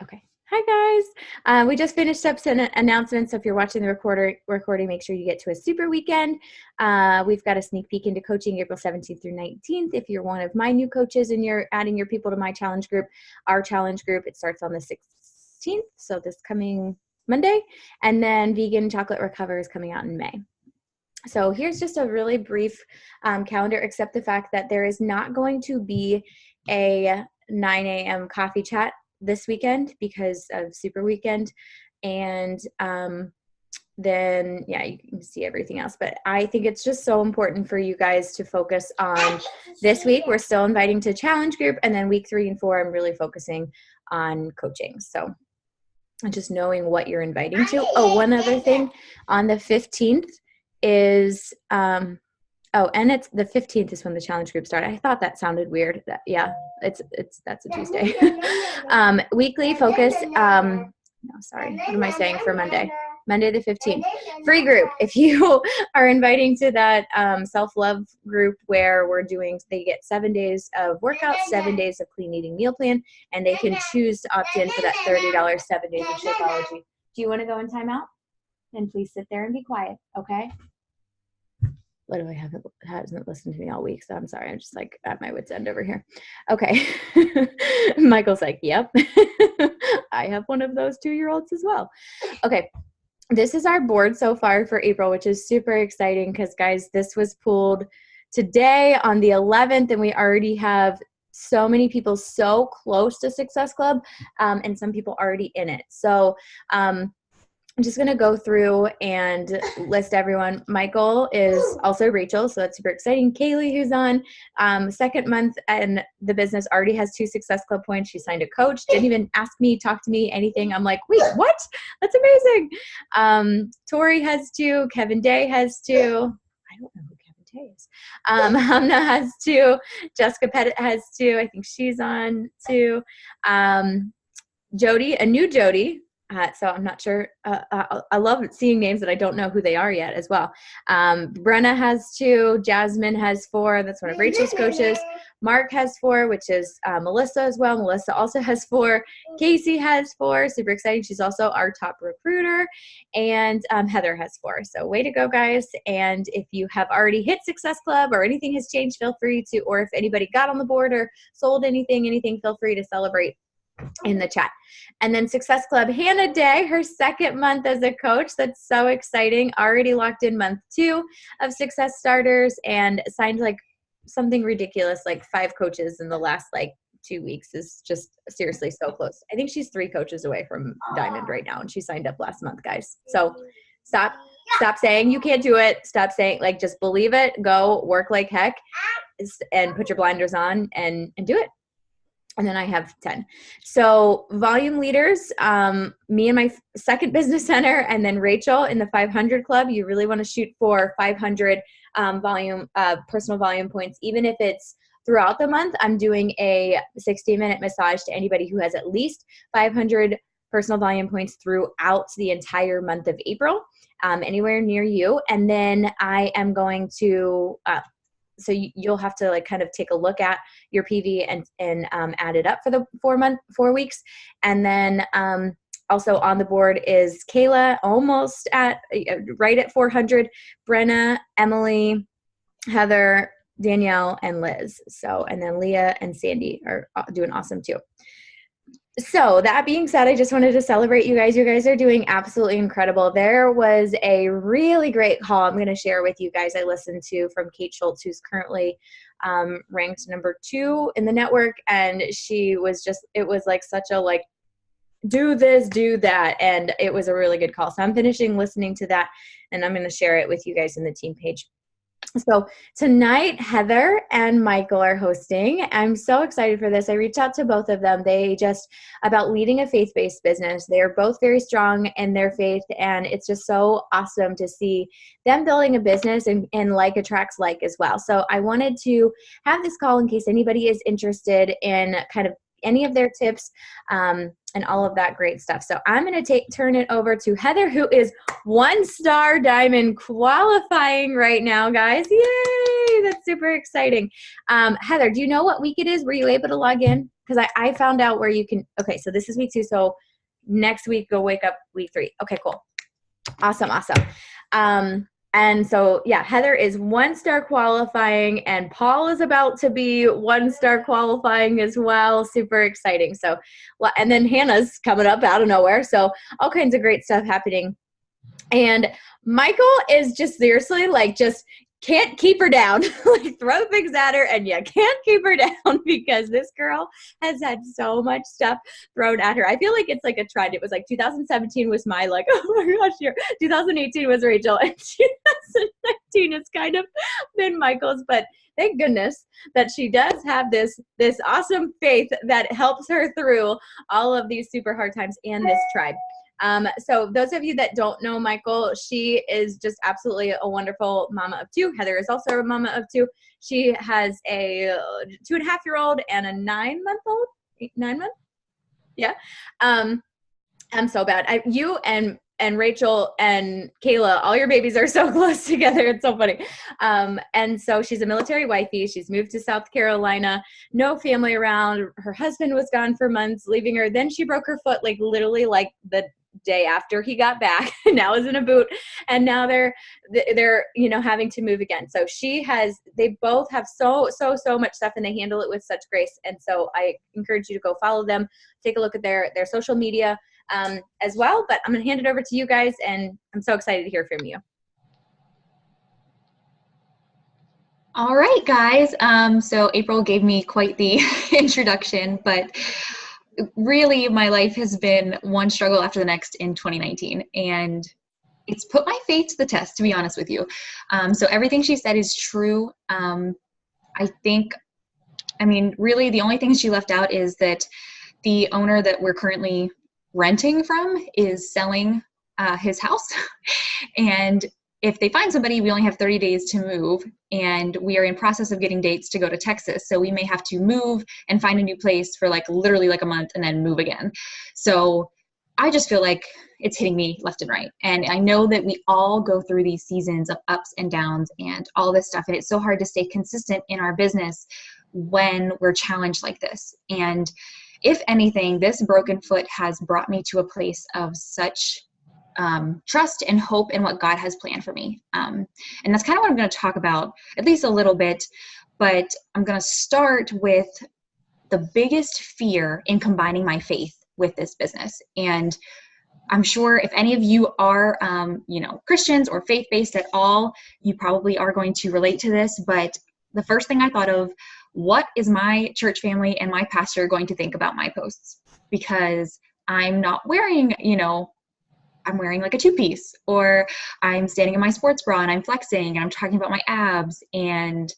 Okay. Hi, guys. We just finished up some announcements. So if you're watching the recording, make sure you get to a super weekend. We've got a sneak peek into coaching April 17th through 19th. If you're one of my new coaches and you're adding your people to my challenge group, our challenge group, it starts on the 16th. So this coming Monday. And then Vegan Chocolate Recover is coming out in May. So here's just a really brief calendar, except the fact that there is not going to be a 9 a.m. coffee chat this weekend because of Super Weekend. And then, yeah, you can see everything else. But I think it's just so important for you guys to focus on this week. We're still inviting to challenge group. And then week 3 and 4, I'm really focusing on coaching. So just knowing what you're inviting to. Oh, one other thing. On the 15th is and it's the 15th is when the challenge group started. I thought that sounded weird. That's a Tuesday. Weekly focus. No, sorry. What am I saying for Monday? Monday the 15th. Free group. If you are inviting to that self-love group where they get 7 days of workouts, 7 days of clean eating meal plan, and they can choose to opt in for that $30 7 days of Shakeology. Do you want to go in timeout? Then please sit there and be quiet, okay? Literally hasn't listened to me all week, so I'm sorry. I'm just like at my wit's end over here. Okay. Michael's like, yep. I have one of those 2-year-olds as well. Okay. This is our board so far for April, which is super exciting because, guys, this was pulled today on the 11th, and we already have so many people so close to Success Club and some people already in it. So I'm just going to go through and list everyone. Michael is also Rachel, so that's super exciting. Kaylee, who's on second month and the business, already has 2 Success Club points. She signed a coach, didn't even ask me, talk to me, anything. I'm like, wait, what? That's amazing. Tori has 2. Kevin Day has 2. I don't know who Kevin Day is. Hamna has 2. Jessica Pettit has 2. I think she's on 2. Jody, a new Jody. So I'm not sure. I love seeing names that I don't know who they are yet as well. Brenna has 2. Jasmine has 4. That's one of Rachel's coaches. Mark has 4, which is Melissa as well. Melissa also has 4. Casey has 4. Super exciting. She's also our top recruiter. And Heather has 4. So way to go, guys. And if you have already hit Success Club or anything has changed, feel free to, or if anybody got on the board or sold anything, feel free to celebrate in the chat. And then Success Club, Hannah Day, her 2nd month as a coach. That's so exciting. Already locked in month 2 of Success Starters and signed like something ridiculous, like 5 coaches in the last 2 weeks. Is just seriously so close. I think she's 3 coaches away from Diamond right now, and she signed up last month, guys. So stop saying you can't do it. Stop saying, just believe it. Go work like heck and put your blinders on and do it. And then I have 10. So volume leaders, me and my 2nd business center, and then Rachel in the 500 club. You really want to shoot for 500 personal volume points, even if it's throughout the month. I'm doing a 60-minute massage to anybody who has at least 500 personal volume points throughout the entire month of April, anywhere near you. And then I am going to so you'll have to kind of take a look at your PV and add it up for the 4 weeks. And then also on the board is Kayla, almost right at 400, Brenna, Emily, Heather, Danielle, and Liz. So, and then Leah and Sandy are doing awesome too. So that being said, I just wanted to celebrate you guys. You guys are doing absolutely incredible. There was a really great call I'm going to share with you guys I listened to from Kate Schultz, who's currently ranked number 2 in the network. And she was it was such a do this, do that. And it was a really good call. So I'm finishing listening to that, and I'm going to share it with you guys in the team page. So tonight, Heather and Michael are hosting. I'm so excited for this. I reached out to both of them. About leading a faith-based business. They are both very strong in their faith, and it's just so awesome to see them building a business and like attracts like as well. So I wanted to have this call in case anybody is interested in kind of any of their tips and all of that great stuff. So I'm going to turn it over to Heather, who is 1-star diamond qualifying right now, guys. Yay! That's super exciting. Heather, do you know what week it is? Were you able to log in? because I found out where you can, okay, so this is week 2. So next week, go wake up week 3. Okay, cool. Awesome. And so, yeah, Heather is 1-star qualifying, and Paul is about to be 1-star qualifying as well. Super exciting. So, well, and then Hannah's coming up out of nowhere. So all kinds of great stuff happening. And Michol is just seriously like, just can't keep her down. Like, throw things at her and you can't keep her down, because this girl has had so much stuff thrown at her. I feel like it's like a trend. It was like 2017 was my like, oh my gosh, year. 2018 was Rachel, and 2019 has kind of been Michol's. But thank goodness that she does have this awesome faith that helps her through all of these super hard times and this tribe. So those of you that don't know Michol, she is just absolutely a wonderful mama of 2. Heather is also a mama of 2. She has a 2.5-year-old and a 9-month-old. 9 months? Yeah. I'm so bad. You and Rachel and Kayla, all your babies are so close together. It's so funny. And so she's a military wifey. She's moved to South Carolina, no family around. Her husband was gone for months, leaving her. Then she broke her foot, like literally like the day after he got back. Now is in a boot, and now they're having to move again. So they both have so much stuff, and they handle it with such grace. And so I encourage you to go follow them, take a look at their social media as well. But I'm gonna hand it over to you guys, and I'm so excited to hear from you. All right, guys. So April gave me quite the introduction, but really my life has been one struggle after the next in 2019, and it's put my faith to the test, to be honest with you. So everything she said is true. Really the only thing she left out is that the owner that we're currently renting from is selling his house. And if they find somebody, we only have 30 days to move, and we are in process of getting dates to go to Texas. So we may have to move and find a new place for like literally like a month and then move again. So I just feel like it's hitting me left and right. And I know that we all go through these seasons of ups and downs and all this stuff. And it's so hard to stay consistent in our business when we're challenged like this. And if anything, this broken foot has brought me to a place of such trust and hope in what God has planned for me. And that's kind of what I'm going to talk about, at least a little bit, but I'm going to start with the biggest fear in combining my faith with this business. And I'm sure if any of you are, Christians or faith-based at all, you probably are going to relate to this. But the first thing I thought of, what is my church family and my pastor going to think about my posts? Because I'm not wearing, I'm wearing like a 2-piece, or I'm standing in my sports bra and I'm flexing and I'm talking about my abs and,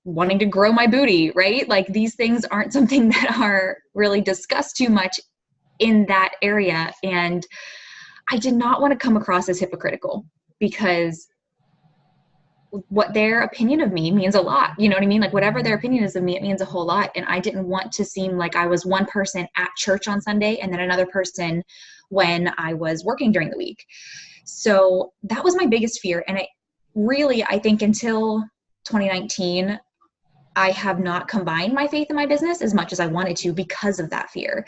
wanting to grow my booty, right? Like, these things aren't something that are really discussed too much in that area. And I did not want to come across as hypocritical, because what their opinion of me means a lot. You know what I mean? Like, whatever their opinion is of me, it means a whole lot. And I didn't want to seem like I was one person at church on Sunday and then another person when I was working during the week. So that was my biggest fear. And I think until 2019, I have not combined my faith in my business as much as I wanted to because of that fear.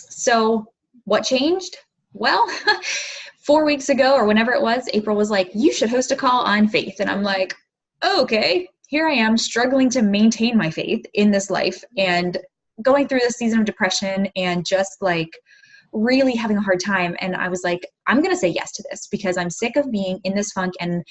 So what changed? Well, 4 weeks ago or whenever it was, April was like, you should host a call on faith. And I'm like, okay, here I am struggling to maintain my faith in this life and going through this season of depression and just like really having a hard time. And I was like, I'm going to say yes to this because I'm sick of being in this funk. And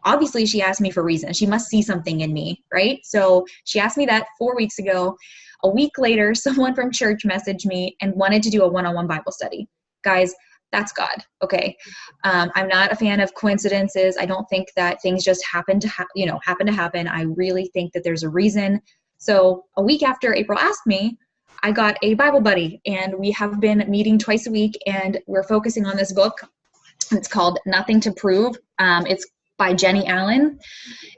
obviously she asked me for a reason. She must see something in me, right? So she asked me that 4 weeks ago. A week later, someone from church messaged me and wanted to do a one-on-one Bible study. Guys, that's God. Okay. I'm not a fan of coincidences. I don't think that things just happen to happen. I really think that there's a reason. So a week after April asked me, I got a Bible buddy, and we have been meeting twice a week, and we're focusing on this book. It's called Nothing to Prove. It's by Jenny Allen,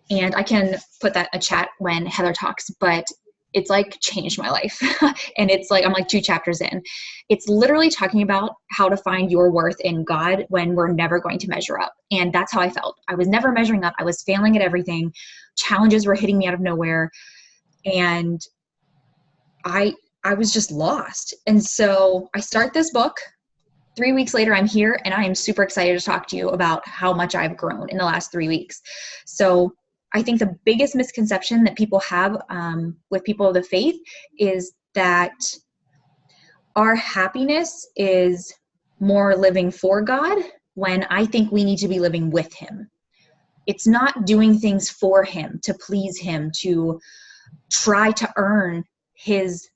and I can put that in a chat when Heather talks, but it's like changed my life. And it's like, I'm like 2 chapters in. It's literally talking about how to find your worth in God when we're never going to measure up. And that's how I felt. I was never measuring up. I was failing at everything. Challenges were hitting me out of nowhere. And I was just lost. And so I start this book. 3 weeks later, I'm here, and I am super excited to talk to you about how much I've grown in the last 3 weeks. So I think the biggest misconception that people have with people of the faith is that our happiness is more living for God, when I think we need to be living with him. It's not doing things for him, to please him, to try to earn his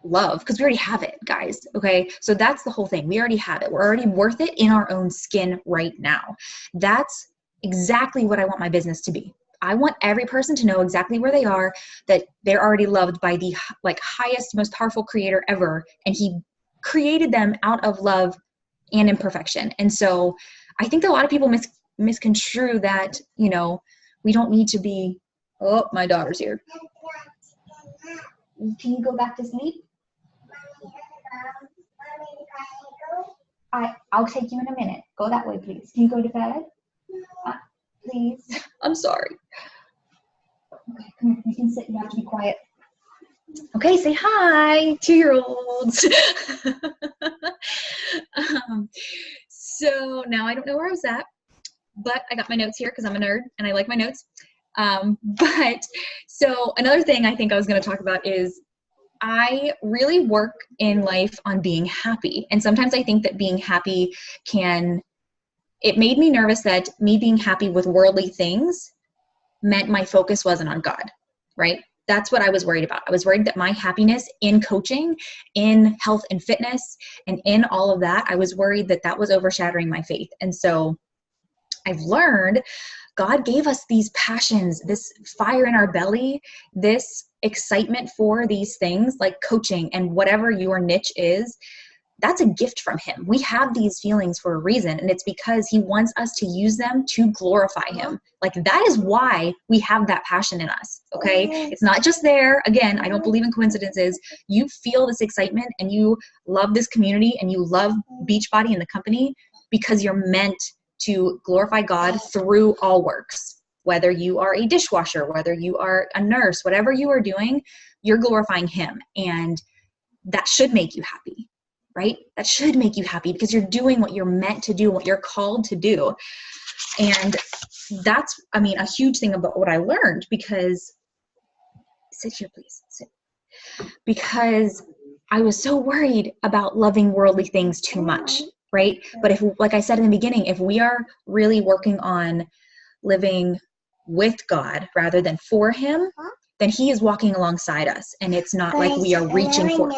love, because we already have it, guys. Okay. So that's the whole thing. We already have it. We're already worth it in our own skin right now. That's exactly what I want my business to be. I want every person to know exactly where they are, that they're already loved by the highest, most powerful creator ever. And he created them out of love and imperfection. And so I think that a lot of people misconstrue that, we don't need to be, oh, my daughter's here. Can you go back to sleep? I'll take you in a minute. Go that way, please. Can you go to bed? Please. I'm sorry. Okay, come here. You can sit. You have to be quiet. Okay, say hi, 2-year-olds. So now I don't know where I was at, but I got my notes here because I'm a nerd and I like my notes. But so another thing I think I was going to talk about is I really work in life on being happy. And sometimes I think that being happy it made me nervous that me being happy with worldly things meant my focus wasn't on God, right? That's what I was worried about. I was worried that my happiness in coaching, in health and fitness, and in all of that, I was worried that that was overshadowing my faith. And so I've learned God gave us these passions, this fire in our belly, this excitement for these things like coaching and whatever your niche is. That's a gift from him. We have these feelings for a reason, and it's because he wants us to use them to glorify him. That is why we have that passion in us, okay? It's not just there. Again, I don't believe in coincidences. You feel this excitement, and you love this community, and you love Beachbody and the company because you're meant to glorify God through all works. Whether you are a dishwasher, whether you are a nurse, whatever you are doing, you're glorifying him, and that should make you happy. Right? That should make you happy because you're doing what you're meant to do, what you're called to do. And that's, a huge thing about what I learned, because sit here, please. Sit. Because I was so worried about loving worldly things too much, right? But if, like I said in the beginning, if we are really working on living with God rather than for him, then he is walking alongside us, and it's not like we are reaching for.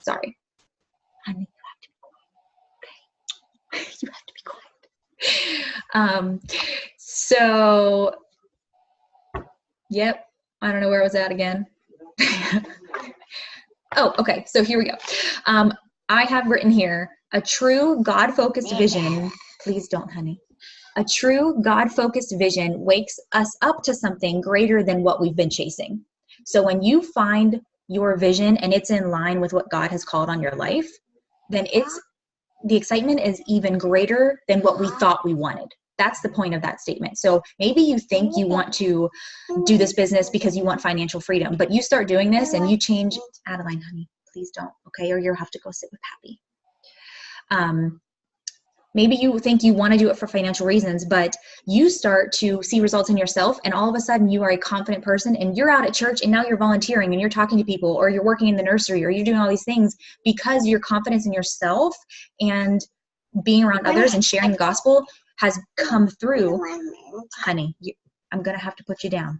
Sorry. Honey, you have to be quiet. Okay. You have to be quiet. So, yep. I don't know where I was at again. Oh, okay. So here we go. I have written here, a true God-focused vision. Please don't, honey. A true God-focused vision wakes us up to something greater than what we've been chasing. So when you find your vision and it's in line with what God has called on your life, then the excitement is even greater than what we thought we wanted. That's the point of that statement. So maybe you think you want to do this business because you want financial freedom, but you start doing this and you change. Adeline, honey, please don't, okay? Or you'll have to go sit with Pappy. Maybe you think you want to do it for financial reasons, but you start to see results in yourself, and all of a sudden you are a confident person, and you're out at church, and now you're volunteering, and you're talking to people, or you're working in the nursery, or you're doing all these things because your confidence in yourself and being around others and sharing the gospel has come through. Honey, I'm going to have to put you down.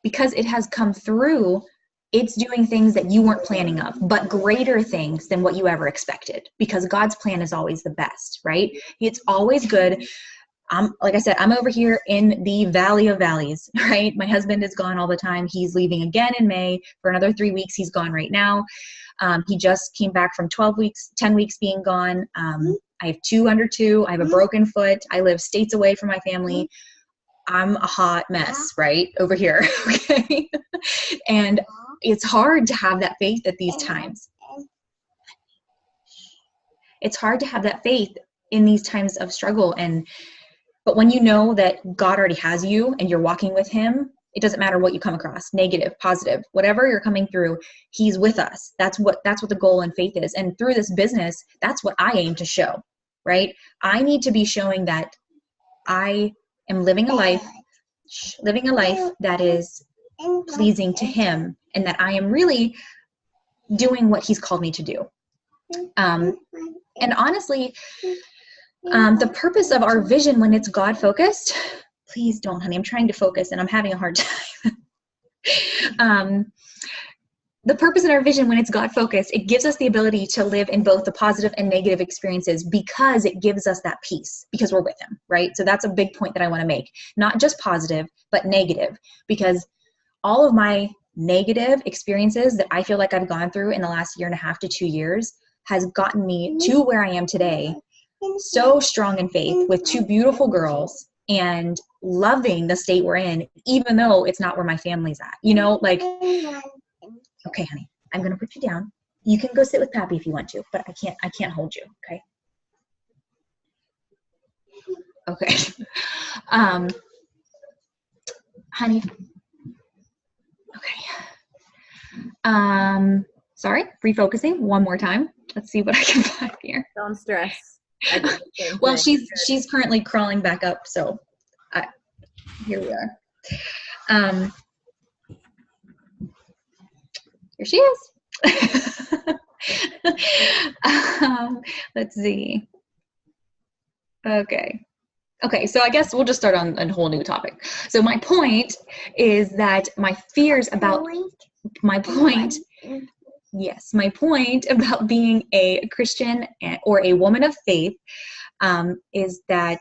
Because it has come through, it's doing things that you weren't planning of, but greater things than what you ever expected, because God's plan is always the best, right? It's always good. Like I said, I'm over here in the valley of valleys, right? My husband is gone all the time. He's leaving again in May for another 3 weeks. He's gone right now. He just came back from 10 weeks being gone. I have 2 under 2. I have a broken foot. I live states away from my family. I'm a hot mess, right? Over here. Okay. And it's hard to have that faith at these times. It's hard to have that faith in these times of struggle. But when you know that God already has you and you're walking with him, It doesn't matter what you come across, negative, positive, whatever you're coming through, he's with us. That's what the goal in faith is. And through this business, that's what I aim to show, right? I need to be showing that I am living a life that is pleasing to him, and that I am really doing what he's called me to do. And honestly, the purpose of our vision when it's God focused, please don't, honey, I'm trying to focus and I'm having a hard time. The purpose in our vision when it's God focused, it gives us the ability to live in both the positive and negative experiences, because it gives us that peace, because we're with him, right? So that's a big point that I want to make. Not just positive, but negative, because all of my negative experiences that I feel like I've gone through in the last 1.5 to 2 years has gotten me to where I am today, so strong in faith with 2 beautiful girls and loving the state we're in, even though it's not where my family's at, you know, like, okay, honey, I'm going to put you down. You can go sit with Pappy if you want to, but I can't hold you. Okay. Okay. Honey. Okay. Sorry, refocusing one more time. Let's see what I can find here. Don't stress. Well, she's currently crawling back up, so here we are. Here she is. Let's see. Okay, so I guess we'll just start on a whole new topic. So my point is that my fears about my point about being a Christian or a woman of faith is that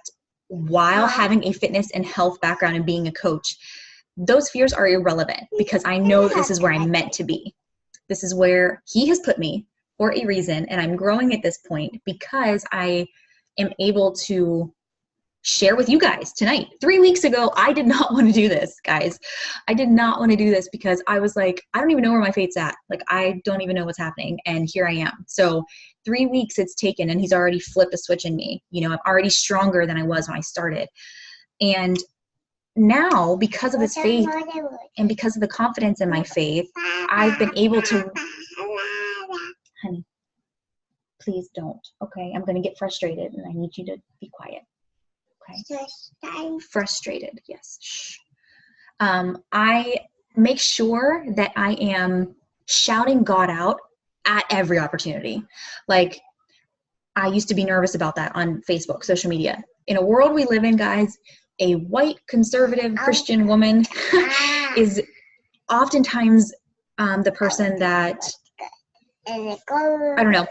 while having a fitness and health background and being a coach, those fears are irrelevant, because I know this is where I'm meant to be. This is where he has put me for a reason, and I'm growing at this point because I am able to share with you guys tonight. 3 weeks ago, I did not want to do this, guys. I did not want to do this because I was like, I don't even know where my faith's at. Like, I don't even know what's happening. And here I am. So 3 weeks it's taken, and he's already flipped a switch in me. You know, I'm already stronger than I was when I started. And now, because of this faith and because of the confidence in my faith, I've been able to, honey, please don't. Okay. I'm going to get frustrated and I need you to be quiet. Okay. Frustrated. Yes. Shh. I make sure that I am shouting God out at every opportunity. Like, I used to be nervous about that on Facebook, social media. In a world we live in, guys, a white conservative Christian woman is oftentimes the person that, I don't know,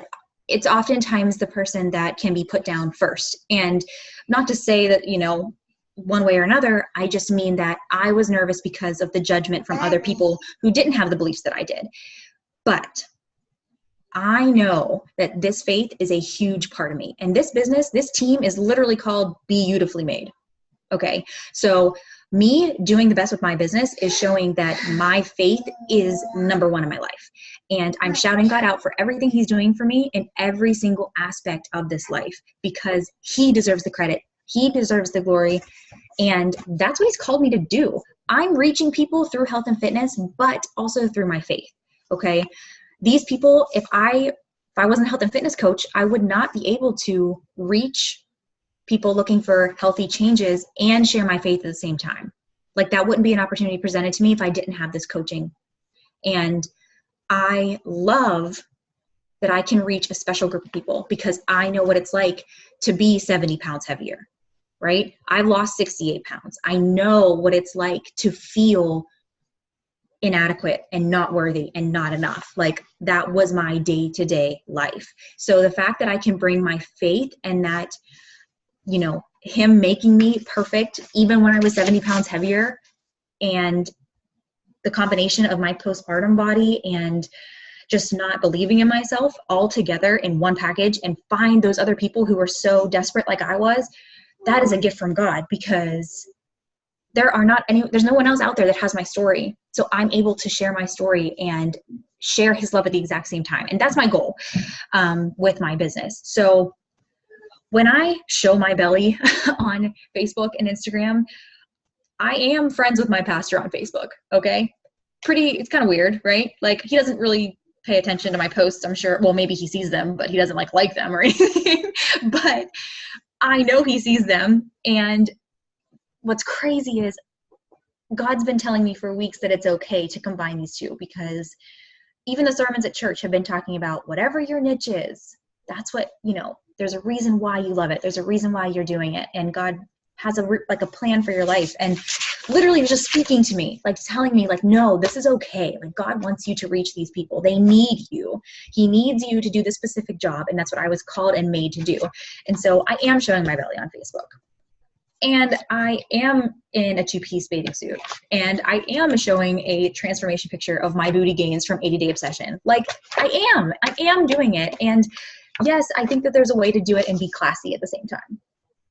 it's oftentimes the person that can be put down first. And not to say that, you know, one way or another, I just mean that I was nervous because of the judgment from other people who didn't have the beliefs that I did. But I know that this faith is a huge part of me. And this business, this team is literally called Be Beautifully Made. Okay. So me doing the best with my business is showing that my faith is number one in my life. And I'm shouting God out for everything he's doing for me in every single aspect of this life, because he deserves the credit. He deserves the glory. And that's what he's called me to do. I'm reaching people through health and fitness, but also through my faith. Okay. These people, if I wasn't a health and fitness coach, I would not be able to reach people looking for healthy changes and share my faith at the same time. Like, that wouldn't be an opportunity presented to me if I didn't have this coaching. And I love that I can reach a special group of people, because I know what it's like to be 70 pounds heavier, right? I've lost 68 pounds. I know what it's like to feel inadequate and not worthy and not enough. Like, that was my day-to-day life. So the fact that I can bring my faith, and that, you know, him making me perfect even when I was 70 pounds heavier, and the combination of my postpartum body and just not believing in myself all together in one package, and find those other people who were so desperate like I was, that is a gift from God, because there's no one else out there that has my story. So I'm able to share my story and share his love at the exact same time. And that's my goal with my business. So when I show my belly on Facebook and Instagram, I am friends with my pastor on Facebook. Okay. It's kind of weird, right? Like, he doesn't really pay attention to my posts, I'm sure. Well, maybe he sees them, but he doesn't like them or anything. But I know he sees them. And what's crazy is God's been telling me for weeks that it's okay to combine these two, because even the sermons at church have been talking about whatever your niche is. That's what, there's a reason why you love it. There's a reason why you're doing it. And God has a plan for your life. And literally was just speaking to me, like telling me like, no, this is okay. Like, God wants you to reach these people. They need you. He needs you to do this specific job. And that's what I was called and made to do. And so I am showing my belly on Facebook. And I am in a 2-piece bathing suit. And I am showing a transformation picture of my booty gains from 80-day obsession. Like, I am doing it. And yes, I think that there's a way to do it and be classy at the same time.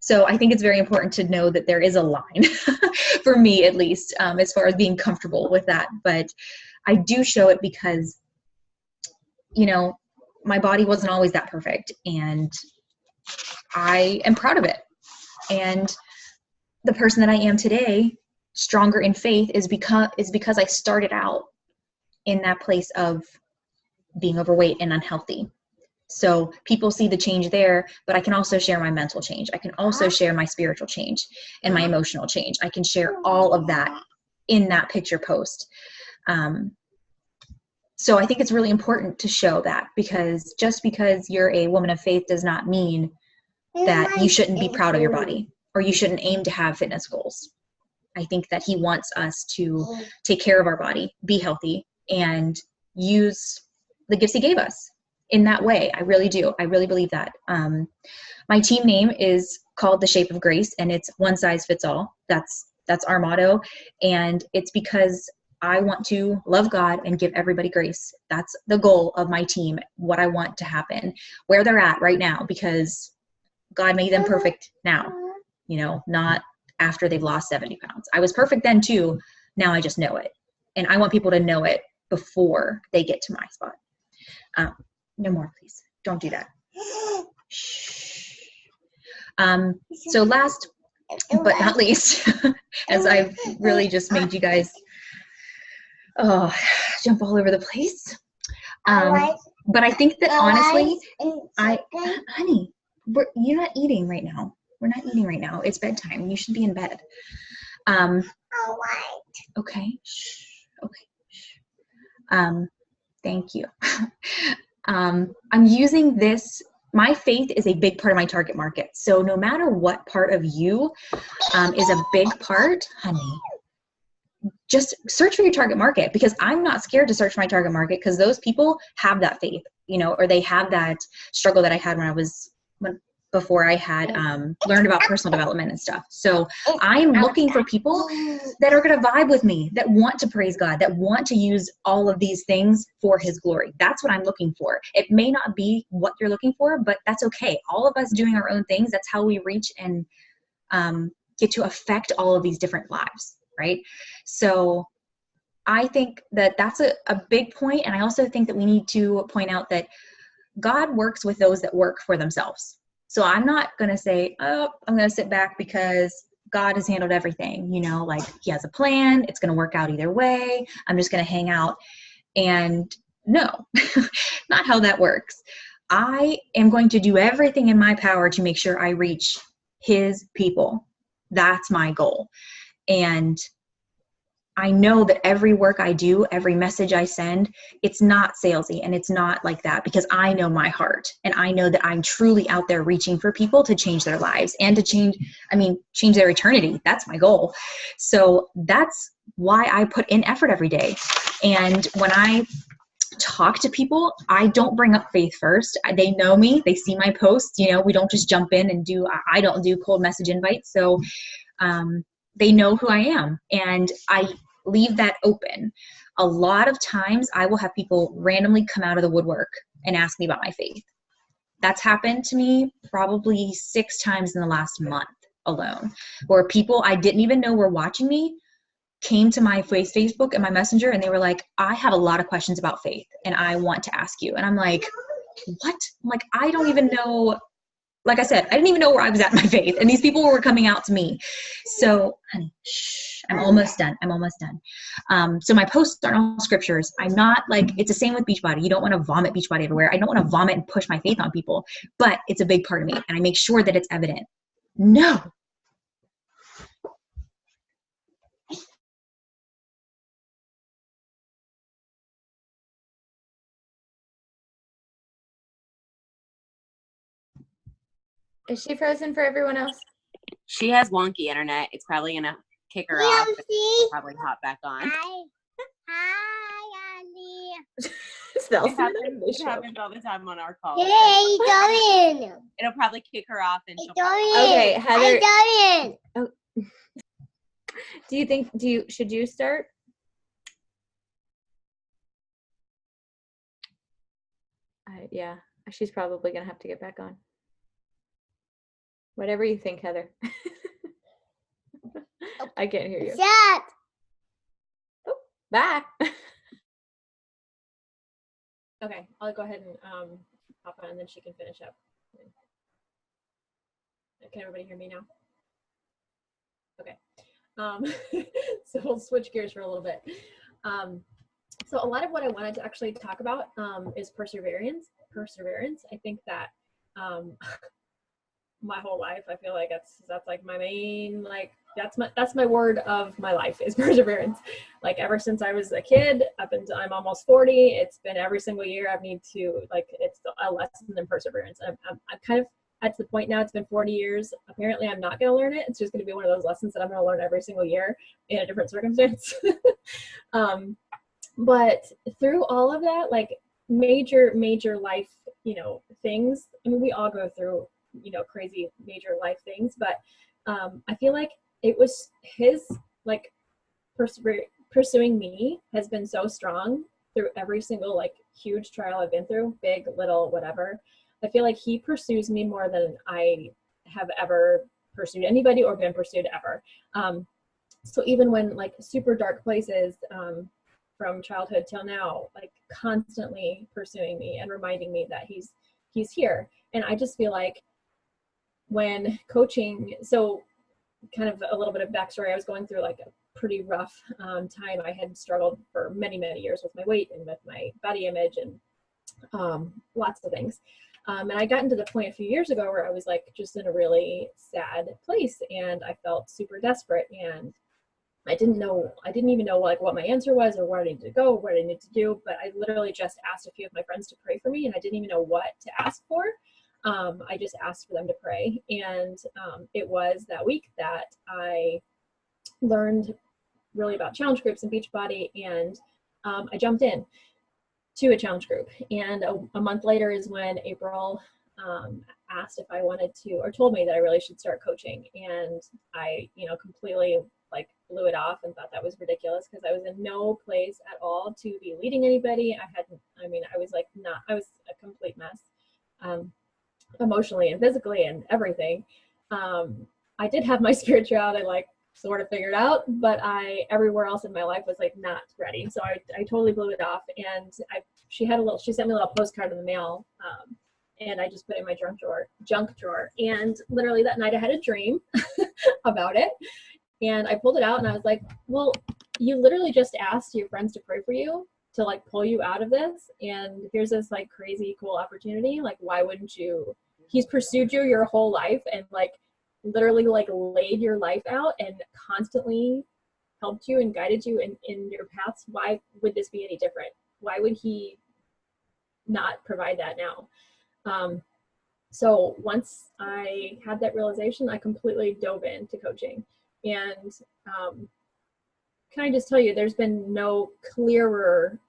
So I think it's very important to know that there is a line, for me at least, as far as being comfortable with that. But I do show it because, my body wasn't always that perfect. And I am proud of it. And the person that I am today, stronger in faith, is because I started out in that place of being overweight and unhealthy. So people see the change there, but I can also share my mental change. I can also share my spiritual change and my emotional change. I can share all of that in that picture post. So I think it's really important to show that, because just because you're a woman of faith does not mean that you shouldn't be proud of your body, or you shouldn't aim to have fitness goals. I think that he wants us to take care of our body, be healthy, and use the gifts he gave us in that way. I really do. I really believe that. My team name is called The Shape of Grace, and it's one size fits all. That's our motto. And it's because I want to love God and give everybody grace. That's the goal of my team, what I want to happen, where they're at right now, because God made them perfect now, not after they've lost 70 pounds. I was perfect then too. Now I just know it. And I want people to know it before they get to my spot. No more, please. Don't do that. Shh. So last but not least, as I've really just made you guys jump all over the place. But I think that honestly, honey, you're not eating right now. We're not eating right now. It's bedtime. You should be in bed. Okay. Shh. Okay. Shh. Thank you. I'm using this. My faith is a big part of my target market. So no matter what part of you is a big part, honey, just search for your target market, because I'm not scared to search my target market, because those people have that faith, or they have that struggle that I had before I had learned about personal development and stuff. So I'm looking for people that are going to vibe with me, that want to praise God, that want to use all of these things for his glory. That's what I'm looking for. It may not be what you're looking for, but that's okay. All of us doing our own things, that's how we reach and get to affect all of these different lives, right? So I think that that's a big point. And I also think that we need to point out that God works with those that work for themselves. So I'm not going to say, I'm going to sit back because God has handled everything, like he has a plan. It's going to work out either way. I'm just going to hang out. And no, not how that works. I am going to do everything in my power to make sure I reach his people. That's my goal. And I know that every work I do, every message I send, it's not salesy and it's not like that, because I know my heart and I know that I'm truly out there reaching for people to change their lives and to change their eternity. That's my goal. So that's why I put in effort every day. And when I talk to people, I don't bring up faith first. They know me, they see my posts, we don't just jump in and I don't do cold message invites. So they know who I am, and I leave that open. A lot of times I will have people randomly come out of the woodwork and ask me about my faith. That's happened to me probably 6 times in the last month alone, where people I didn't even know were watching me came to my Facebook and my messenger, and they were like, I have a lot of questions about faith and I want to ask you. And I'm like, what? I'm like, I don't even know like I said, I didn't even know where I was at in my faith, and these people were coming out to me. So, honey, shh, I'm almost done. So my posts aren't all scriptures. I'm not like, it's the same with Beachbody. You don't want to vomit Beachbody everywhere. I don't want to vomit and push my faith on people, but it's a big part of me, and I make sure that it's evident. No. Is she frozen for everyone else? She has wonky internet. It's probably gonna kick her off. She'll probably hop back on. Hi, Ali. It happens all the time on our calls. Hey, Dorian. It'll probably kick her off, and she'll. Okay, Heather. Hey, Dorian. Oh. Should you start? Yeah, she's probably gonna have to get back on. Whatever you think, Heather. I can't hear you. Shut. Oh, bye. Okay, I'll go ahead and hop on, and then she can finish up. Can everybody hear me now? Okay. So we'll switch gears for a little bit. So a lot of what I wanted to actually talk about is perseverance. I think that my whole life, I feel like that's like my main, like that's my word of my life is perseverance. Like ever since I was a kid up until I'm almost 40, it's been every single year I need to, like, it's a lesson in perseverance. I'm kind of at the point now, it's been 40 years. Apparently I'm not going to learn it. It's just going to be one of those lessons that I'm going to learn every single year in a different circumstance. But through all of that, like major life, things, I mean, we all go through, crazy major life things, but I feel like it was his, like, pursuing me has been so strong through every single, like, huge trial I've been through, big, little, whatever. I feel like he pursues me more than I have ever pursued anybody or been pursued ever. So even when, like, super dark places, from childhood till now, like, constantly pursuing me and reminding me that he's here. And I just feel like when coaching, so kind of a little bit of backstory, I was going through like a pretty rough time. I had struggled for many years with my weight and with my body image and lots of things. And I got into the point a few years ago where I was like just in a really sad place, and I felt super desperate, and I didn't even know like what my answer was or where I needed to go, what I needed to do. But I literally just asked a few of my friends to pray for me, and I didn't even know what to ask for. I just asked for them to pray. And it was that week that I learned really about challenge groups and Beachbody, and I jumped in to a challenge group. And a month later is when April asked if I wanted to, or told me that I really should start coaching. And I, completely like blew it off and thought that was ridiculous, because I was in no place at all to be leading anybody. I was a complete mess, emotionally and physically and everything. I did have my spirituality like sort of figured out, but everywhere else in my life was like not ready. So I totally blew it off. And she sent me a little postcard in the mail, and I just put it in my junk drawer. And literally that night I had a dream about it. And I pulled it out and I was like, well, you literally just asked your friends to pray for you to like pull you out of this. And here's this like crazy cool opportunity. Like, why wouldn't you? He's pursued you your whole life and like literally like laid your life out and constantly helped you and guided you in your paths. Why would this be any different? Why would he not provide that now? So once I had that realization, I completely dove into coaching. And can I just tell you, there's been no clearer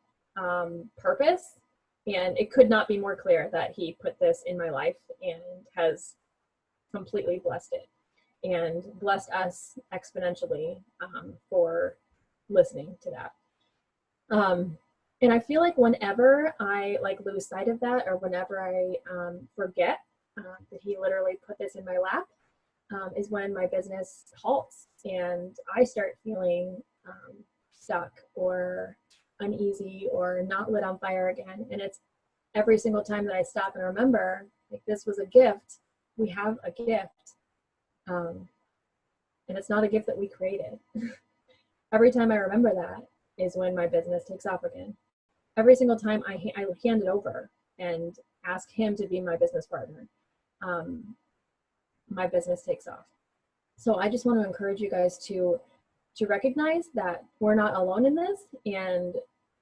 purpose, and it could not be more clear that he put this in my life and has completely blessed it and blessed us exponentially for listening to that. And I feel like whenever I like lose sight of that, or whenever I forget that he literally put this in my lap, is when my business halts and I start feeling stuck or uneasy or not lit on fire again. And it's every single time that I stop and remember, like, this was a gift we have a gift, and it's not a gift that we created. Every time I remember that is when my business takes off again. Every single time I hand it over and ask him to be my business partner, my business takes off. So I just want to encourage you guys to recognize that we're not alone in this, and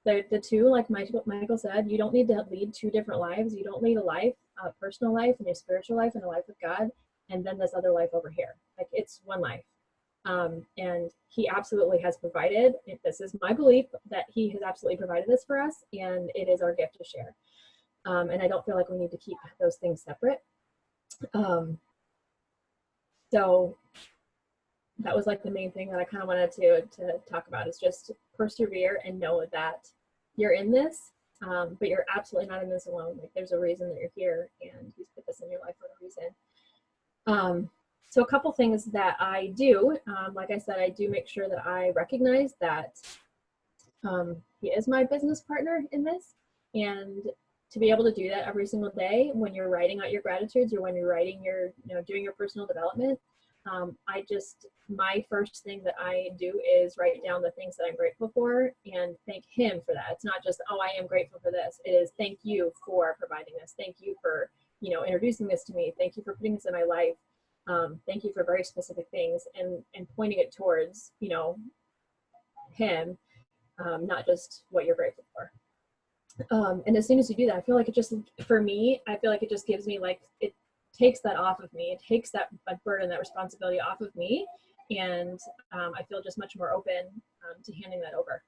the two, like Michael said, you don't need to lead two different lives. You don't lead a life, a personal life and your spiritual life and a life with God, and then this other life over here. Like, it's one life. And he absolutely has provided, this is my belief, that he has absolutely provided this for us, and it is our gift to share. And I don't feel like we need to keep those things separate. So that was like the main thing that I kind of wanted to talk about, is just persevere and know that you're in this, but you're absolutely not in this alone. Like, there's a reason that you're here, and he's put this in your life for a reason. So a couple things that I do, like I said, I do make sure that I recognize that he is my business partner in this, and to be able to do that every single day when you're writing out your gratitudes, or when you're writing your, doing your personal development, my first thing that I do is write down the things that I'm grateful for and thank him for that. It's not just, oh, I am grateful for this. It is, thank you for providing this. Thank you for, introducing this to me. Thank you for putting this in my life. Thank you for very specific things, and pointing it towards, him, not just what you're grateful for. And as soon as you do that, I feel like it just, for me, I feel like it just gives me, like, it takes that off of me. It takes that burden, that responsibility off of me. And I feel just much more open to handing that over.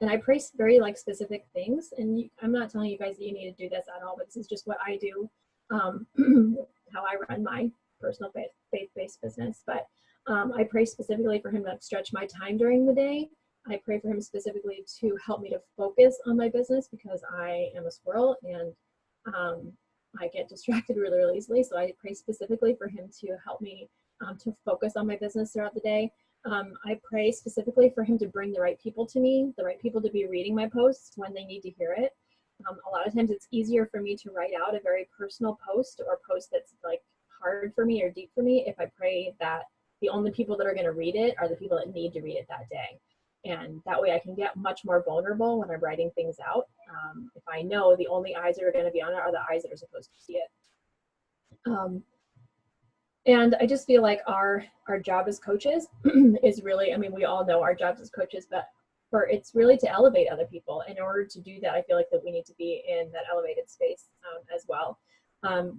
And I pray very specific things. And I'm not telling you guys that you need to do this at all, but this is just what I do, how I run my personal faith-based business. But I pray specifically for him to stretch my time during the day. I pray for him specifically to help me to focus on my business, because I am a squirrel and I get distracted really, really easily. So I pray specifically for him to help me to focus on my business throughout the day. I pray specifically for him to bring the right people to me, the right people to be reading my posts when they need to hear it. A lot of times it's easier for me to write out a very personal post, or a post that's like hard for me or deep for me, if I pray that the only people that are going to read it are the people that need to read it that day. And that way I can get much more vulnerable when I'm writing things out. If I know the only eyes that are going to be on it are the eyes that are supposed to see it. And I just feel like our job as coaches is really, we all know our jobs as coaches, but it's really to elevate other people. In order to do that, I feel like that we need to be in that elevated space as well.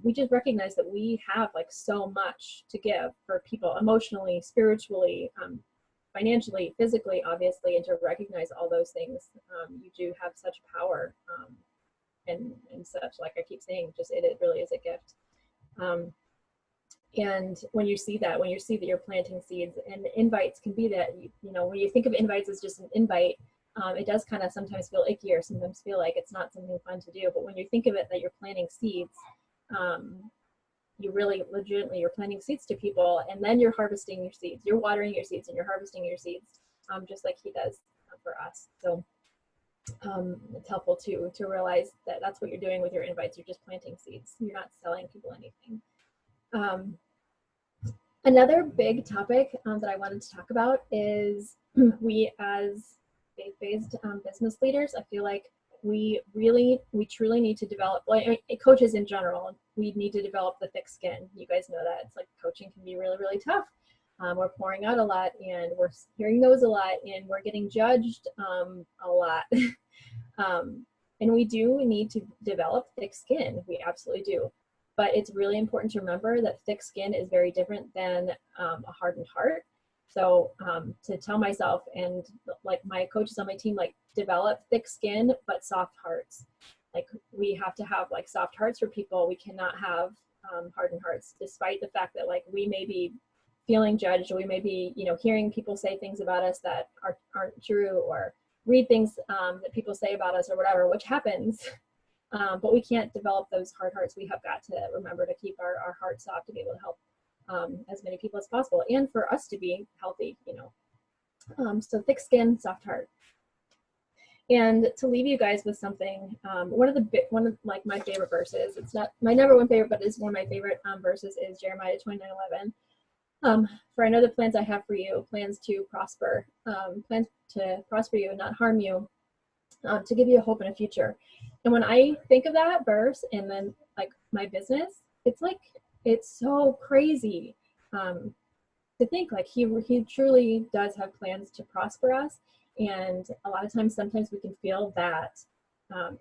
We just recognize that we have so much to give for people, emotionally, spiritually, financially, physically, obviously, and to recognize all those things. You do have such power, and such, like I keep saying, just it really is a gift. And when you see that you're planting seeds, and invites can be that, when you think of invites as just an invite, it does kind of sometimes feel icky, or sometimes feel like it's not something fun to do. But when you think of it that you're planting seeds, you really legitimately, you're planting seeds to people, and then you're harvesting your seeds. You're watering your seeds and you're harvesting your seeds, just like he does for us. So it's helpful to realize that that's what you're doing with your invites. You're just planting seeds. You're not selling people anything. Another big topic that I wanted to talk about is we as faith-based business leaders, I feel like we truly need to develop, coaches in general, we need to develop the thick skin. You guys know that. It's like coaching can be really, really tough. We're pouring out a lot, and we're hearing those a lot, and we're getting judged a lot. And we do need to develop thick skin. We absolutely do. But it's really important to remember that thick skin is very different than a hardened heart. So to tell myself and my coaches on my team, develop thick skin, but soft hearts. We have to have soft hearts for people. We cannot have hardened hearts, despite the fact that we may be feeling judged, or we may be, hearing people say things about us that aren't true, or read things that people say about us or whatever, which happens. But we can't develop those hard hearts. We have got to remember to keep our hearts soft, to be able to help as many people as possible, and for us to be healthy, So thick skin, soft heart. And to leave you guys with something, one of like my favorite verses, it's not my number one favorite, but it's one of my favorite verses, is Jeremiah 29:11. For I know the plans I have for you, plans to prosper, plans to prosper you and not harm you, to give you a hope and a future. And when I think of that verse and then like my business, it's so crazy to think like he truly does have plans to prosper us. And a lot of times, sometimes we can feel that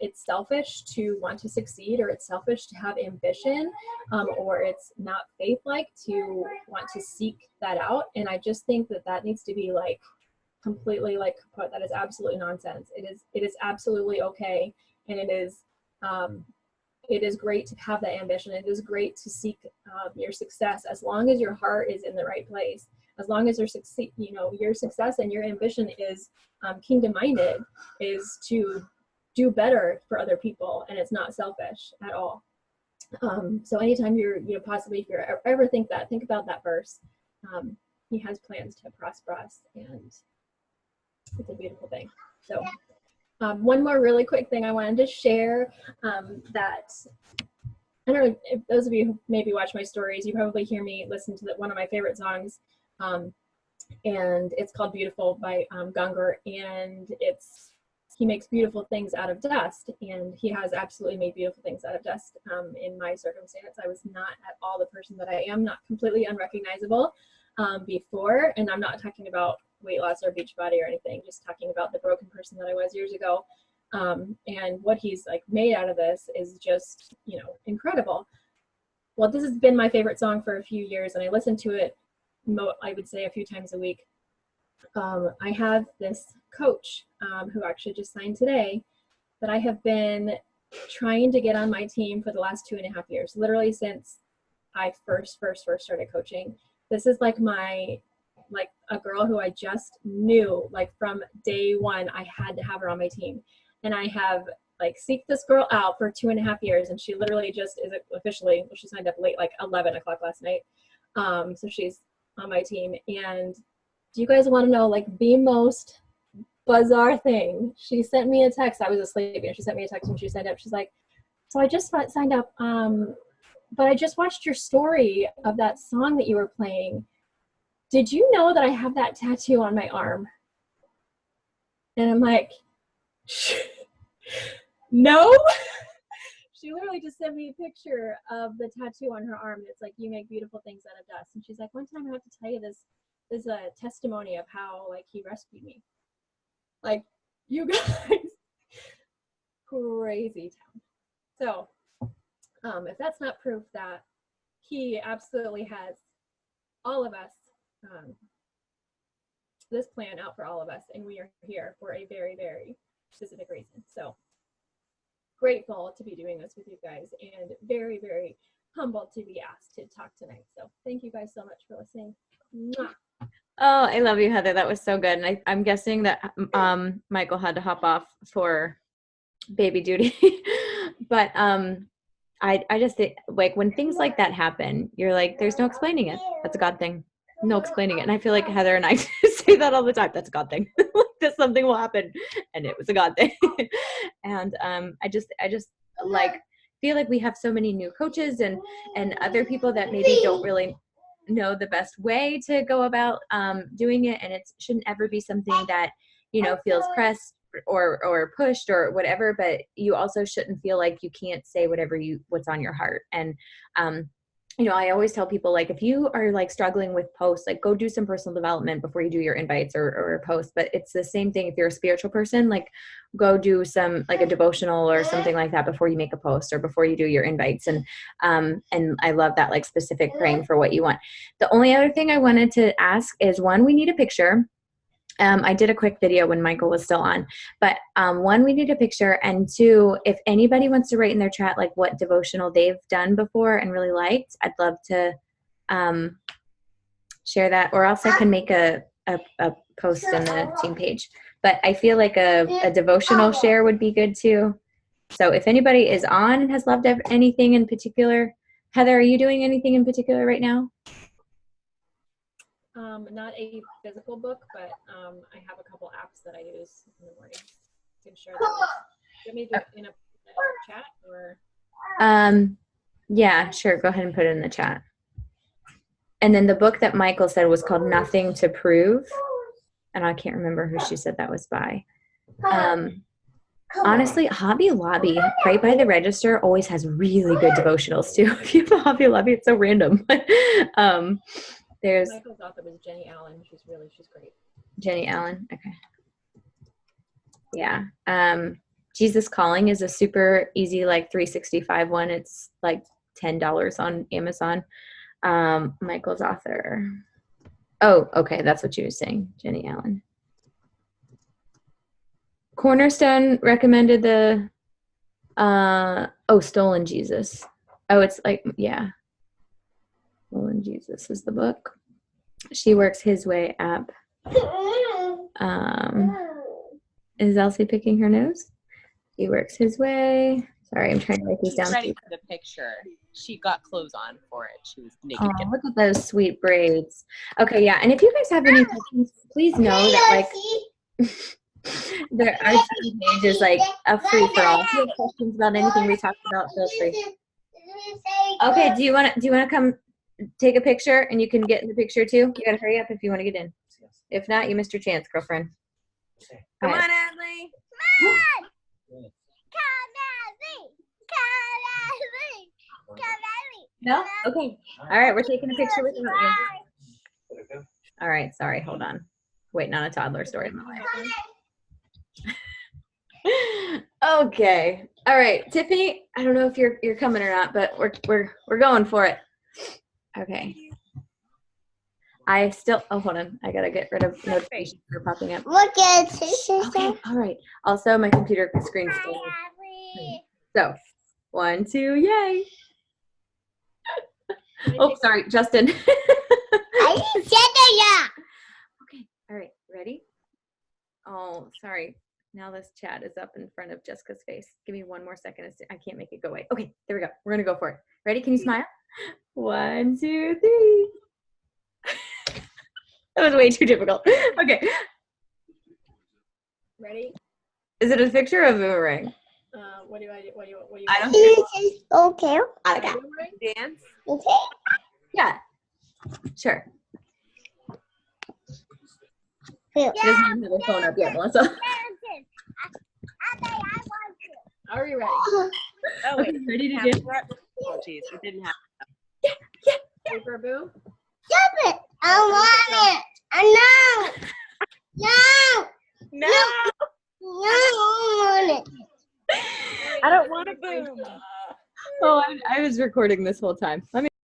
it's selfish to want to succeed, or it's selfish to have ambition, or it's not faith-like to want to seek that out. And I just think that needs to be like completely like that is absolutely nonsense. It is absolutely okay, and it is great to have that ambition. It is great to seek your success, as long as your heart is in the right place. As long as your success and your ambition is kingdom minded, is to do better for other people, and it's not selfish at all. So anytime possibly if you ever think about that verse. He has plans to prosper us, and it's a beautiful thing. So one more really quick thing I wanted to share, that I don't know if those of you who maybe watch my stories, you probably hear me listen to one of my favorite songs, and it's called Beautiful by Gunger, and he makes beautiful things out of dust, and he has absolutely made beautiful things out of dust. In my circumstance, I was not at all the person that I am, not completely unrecognizable before, and I'm not talking about weight loss or Beachbody or anything, just talking about the broken person that I was years ago. And what he's like made out of this is just, incredible. Well, this has been my favorite song for a few years, and I listen to it, I would say, a few times a week. I have this coach who actually just signed today that I have been trying to get on my team for the last 2.5 years, literally since I first started coaching. This is like a girl who I just knew, like from day one, I had to have her on my team. And I have seeked this girl out for 2.5 years, and she literally just is officially, she signed up late, like 11 o'clock last night. So she's on my team. And do you guys want to know the most bizarre thing? She sent me a text. I was asleep, and she sent me a text when she signed up. She's like, so I just signed up, but I just watched your story of that song that you were playing. Did you know that I have that tattoo on my arm? And I'm like, no. She literally just sent me a picture of the tattoo on her arm. And it's like, you make beautiful things out of dust. And she's like, one time I have to tell you this is a testimony of how he rescued me. You guys, crazy town. So if that's not proof that he absolutely has all of us, this plan out for all of us, and we are here for a very, very specific reason. So grateful to be doing this with you guys, and very, very humbled to be asked to talk tonight. So thank you guys so much for listening. Mwah. Oh, I love you, Heather. That was so good. And I'm guessing that Michael had to hop off for baby duty. But I just think, when things like that happen, you're like, there's no explaining it. That's a God thing. No explaining it. And I feel like Heather and I say that all the time. That's a God thing. That something will happen, and it was a God thing. And I just feel like we have so many new coaches and other people that maybe don't really know the best way to go about doing it, and it shouldn't ever be something that feels pressed or pushed or whatever, but you also shouldn't feel like you can't say what's on your heart. And I always tell people, if you are struggling with posts, go do some personal development before you do your invites or posts. But it's the same thing if you're a spiritual person, go do some a devotional or something like that before you make a post or before you do your invites. And I love that specific praying for what you want. The only other thing I wanted to ask is, one, we need a picture. I did a quick video when Michael was still on, but one, we need a picture, and two, if anybody wants to write in their chat what devotional they've done before and really liked, I'd love to share that, or else I can make a post in the team page. But I feel like a devotional share would be good too. So if anybody is on and has loved anything in particular, Heather, are you doing anything in particular right now? Not a physical book, but I have a couple apps that I use in the morning. can share that. Let me do it in a chat or. Yeah, sure. Go ahead and put it in the chat. And then the book that Michael said was called Nothing to Prove. And I can't remember who she said that was by. Honestly, Hobby Lobby, right by the register, always has really good devotionals too. If you have a Hobby Lobby, it's so random. There's Michael's author was Jenny Allen. She's great. Jenny Allen. Okay. Yeah. Jesus Calling is a super easy, like 365 one. It's like $10 on Amazon. Michael's author. Oh, okay. That's what you were saying, Jenny Allen. Cornerstone recommended the Stolen Jesus. Oh, it's like, yeah. Stolen Jesus is the book. She Works His Way app. Is Elsie picking her nose? He works his way. Sorry, I'm trying to write these down. Ready for the picture. She got clothes on for it. She was naked. Oh, look at those sweet braids. Okay, yeah. And if you guys have any questions, please know that like there our page is like a free for all. If you have questions about anything we talked about, feel free. Okay, do you want to come take a picture and you can get in the picture too? You gotta hurry up if you want to get in. If not, you missed your chance, girlfriend. Come on, Adley. No? Okay. All right, we're taking a picture with you. All right, sorry, hold on. Waiting on a toddler story in my life. Okay. All right, Tiffany, I don't know if you're coming or not, but we're going for it. Okay. Hold on. I gotta get rid of notifications that are popping up. Look at Okay, all right. Also, my computer screen's still. So, 1, 2, yay. Oh, sorry, Justin. Okay, all right, ready? Oh, sorry. Now this chat is up in front of Jessica's face. Give me 1 more second. I can't make it go away. Okay, there we go. We're gonna go for it. Ready? Can you smile? 1, 2, 3. That was way too difficult. Okay. Ready? Is it a picture of a boomerang? What do you? I don't Okay. Okay. dance. Okay. Yeah. Sure. Yeah. She doesn't even have her phone up yet, Melissa. Are we ready? Oh, wait. Okay, ready to do? Oh, geez. We didn't have. Paper boo. Stop it. I want it. I know. No. No. No, I want it. I don't want a boom. Oh, I was recording this whole time. Let me